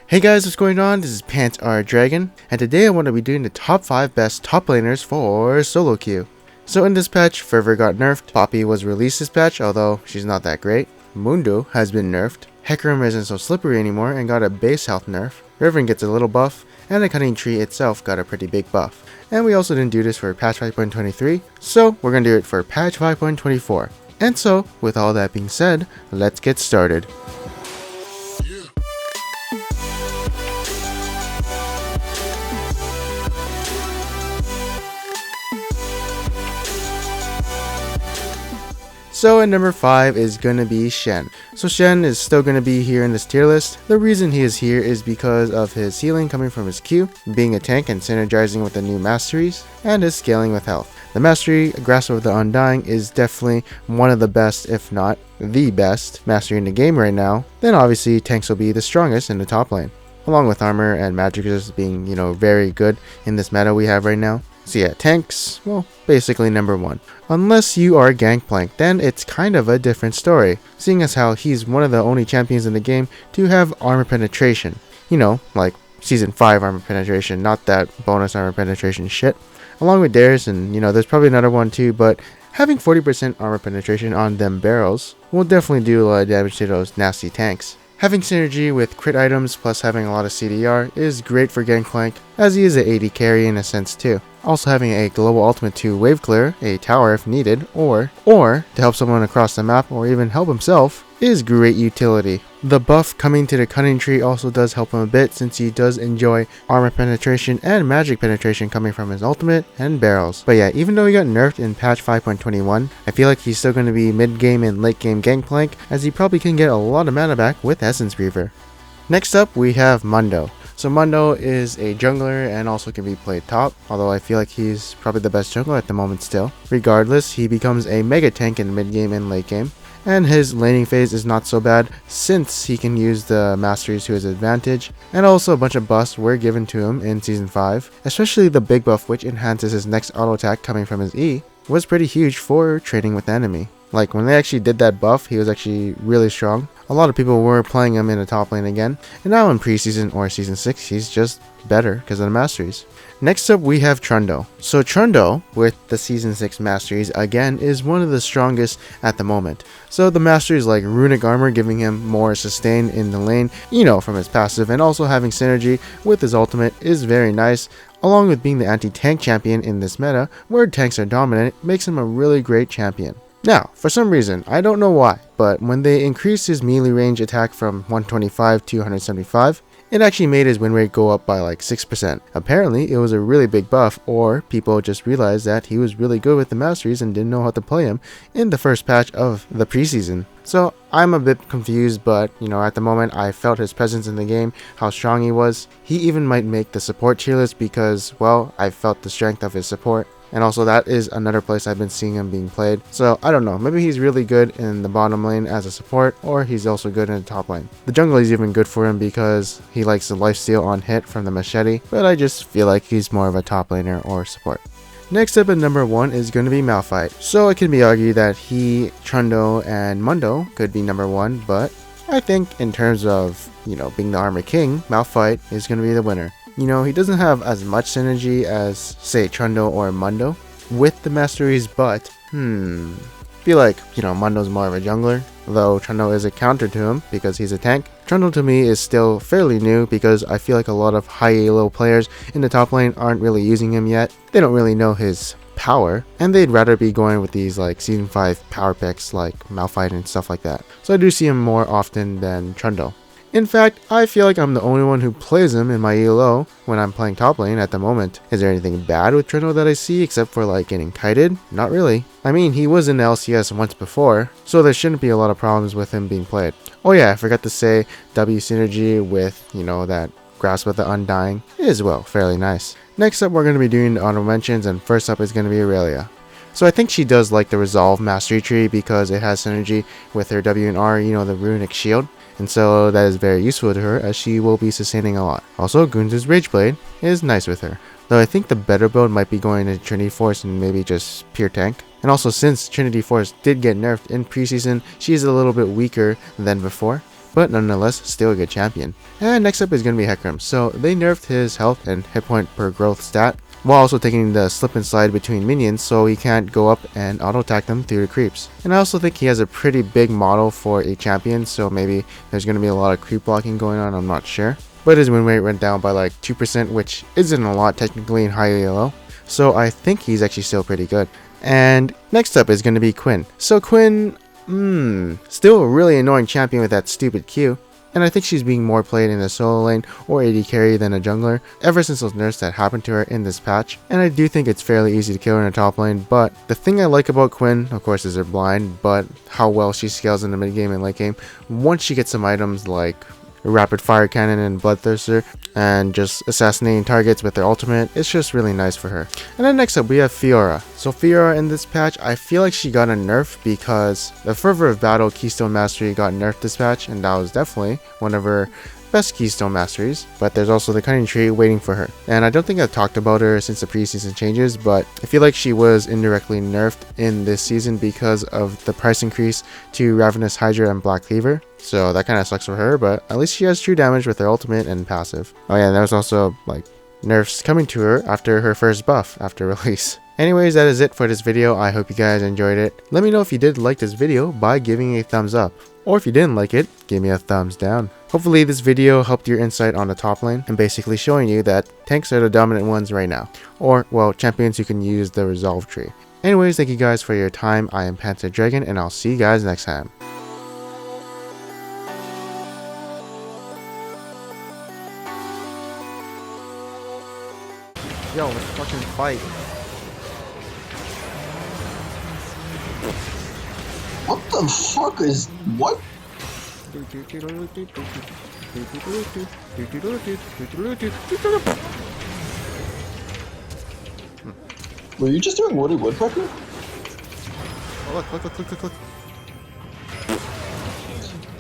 Hey guys, what's going on? This is Pants R Dragon, and today I want to be doing the top 5 best top laners for solo queue. So in this patch, Fervor got nerfed, Poppy was released this patch, although she's not that great. Mundo has been nerfed, Hecarim isn't so slippery anymore and got a base health nerf, Riven gets a little buff, and the Cutting Tree itself got a pretty big buff. And we also didn't do this for patch 5.23, so we're gonna do it for patch 5.24. And so, with all that being said, let's get started. So at number 5 is gonna be Shen. So Shen is still gonna be here in this tier list. The reason he is here is because of his healing coming from his Q, being a tank and synergizing with the new masteries, and his scaling with health. The mastery, Grasp of the Undying, is definitely one of the best, if not the best, mastery in the game right now. Then obviously tanks will be the strongest in the top lane, along with armor and magic resist being, very good in this meta we have right now. So yeah, tanks, well, basically number 1. Unless you are Gangplank, then it's kind of a different story, seeing as how he's one of the only champions in the game to have armor penetration. Like Season 5 armor penetration, not that bonus armor penetration shit. Along with theirs, and there's probably another one too, but having 40% armor penetration on them barrels will definitely do a lot of damage to those nasty tanks. Having synergy with crit items plus having a lot of CDR is great for Gangplank, as he is an AD carry in a sense too. Also having a global ultimate to wave clear a tower if needed, or to help someone across the map or even help himself is great utility. The buff coming to the Cutting Tree also does help him a bit, since he does enjoy armor penetration and magic penetration coming from his ultimate and barrels. But yeah, even though he got nerfed in patch 5.21, I feel like he's still going to be mid game and late game Gangplank, as he probably can get a lot of mana back with Essence Reaver. Next up we have Mundo. So Mundo is a jungler and also can be played top, although I feel like he's probably the best jungler at the moment still. Regardless, he becomes a mega tank in mid game and late game, and his laning phase is not so bad since he can use the masteries to his advantage, and also a bunch of buffs were given to him in Season 5, especially the big buff which enhances his next auto attack coming from his E, was pretty huge for trading with the enemy. Like when they actually did that buff, he was actually really strong. A lot of people were playing him in the top lane again, and now in preseason or season 6 he's just better because of the masteries. Next up we have Trundle. So Trundle, with the season 6 masteries, again is one of the strongest at the moment. So the masteries like runic armor giving him more sustain in the lane, from his passive, and also having synergy with his ultimate is very nice, along with being the anti-tank champion in this meta where tanks are dominant makes him a really great champion. Now, for some reason, I don't know why, but when they increased his melee range attack from 125 to 175, it actually made his win rate go up by like 6%. Apparently, it was a really big buff, or people just realized that he was really good with the masteries and didn't know how to play him in the first patch of the preseason. So I'm a bit confused, but at the moment I felt his presence in the game, how strong he was. He even might make the support tier list because, well, I felt the strength of his support. And also that is another place I've been seeing him being played. So I don't know, maybe he's really good in the bottom lane as a support, or he's also good in the top lane. The jungle is even good for him because he likes the lifesteal on hit from the machete, but I just feel like he's more of a top laner or support. Next up at number 1 is going to be Malphite. So it can be argued that he, Trundle, and Mundo could be number 1, but I think in terms of, being the armor king, Malphite is going to be the winner. He doesn't have as much synergy as, say, Trundle or Mundo with the masteries, but, I feel like, Mundo's more of a jungler, though Trundle is a counter to him because he's a tank. Trundle to me is still fairly new because I feel like a lot of high elo players in the top lane aren't really using him yet. They don't really know his power, and they'd rather be going with these like Season 5 power picks like Malphite and stuff like that. So I do see him more often than Trundle. In fact, I feel like I'm the only one who plays him in my ELO when I'm playing top lane at the moment. Is there anything bad with Trundle that I see except for like getting kited? Not really. I mean, he was in the LCS once before, so there shouldn't be a lot of problems with him being played. Oh yeah, I forgot to say W synergy with, that Grasp of the Undying is, well, fairly nice. Next up we're going to be doing the honorable mentions, and first up is going to be Aurelia. So I think she does like the Resolve Mastery Tree because it has synergy with her W and R, the runic shield. And so that is very useful to her as she will be sustaining a lot. Also, Gunther's Rage Blade is nice with her, though I think the better build might be going to Trinity Force and maybe just pure tank. And also, since Trinity Force did get nerfed in preseason, she is a little bit weaker than before. but nonetheless still a good champion. And next up is going to be Hecarim. So they nerfed his health and hit point per growth stat, while also taking the slip and slide between minions so he can't go up and auto attack them through the creeps. And I also think he has a pretty big model for a champion, so maybe there's going to be a lot of creep blocking going on, I'm not sure. But his win rate went down by like 2%, which isn't a lot technically and highly low, so I think he's actually still pretty good. And next up is going to be Quinn. So Quinn, still a really annoying champion with that stupid Q. And I think she's being more played in the solo lane or AD carry than a jungler ever since those nerfs that happened to her in this patch. And I do think it's fairly easy to kill her in the top lane, but the thing I like about Quinn, of course, is her blind, but how well she scales in the mid game and late game once she gets some items like rapid fire cannon and bloodthirster and just assassinating targets with their ultimate. It's just really nice for her. And then next up we have Fiora. So Fiora in this patch, I feel like she got a nerf because the Fervor of Battle Keystone Mastery got nerfed this patch, and that was definitely one of her best Keystone Masteries, but there's also the Cunning Tree waiting for her. And I don't think I've talked about her since the preseason changes, but I feel like she was indirectly nerfed in this season because of the price increase to Ravenous Hydra and Black Cleaver. So that kind of sucks for her, but at least she has true damage with her ultimate and passive. Oh yeah, and there was also like nerfs coming to her after her first buff after release. Anyways, that is it for this video. I hope you guys enjoyed it. Let me know if you did like this video by giving a thumbs up, or if you didn't like it, give me a thumbs down. Hopefully this video helped your insight on the top lane and basically showing you that tanks are the dominant ones right now, or well, champions who can use the resolve tree. Anyways, thank you guys for your time. I am Panther Dragon, and I'll see you guys next time. Yo, let's fucking fight. What the fuck is what? Were you just doing Woody Woodpecker? Oh, look.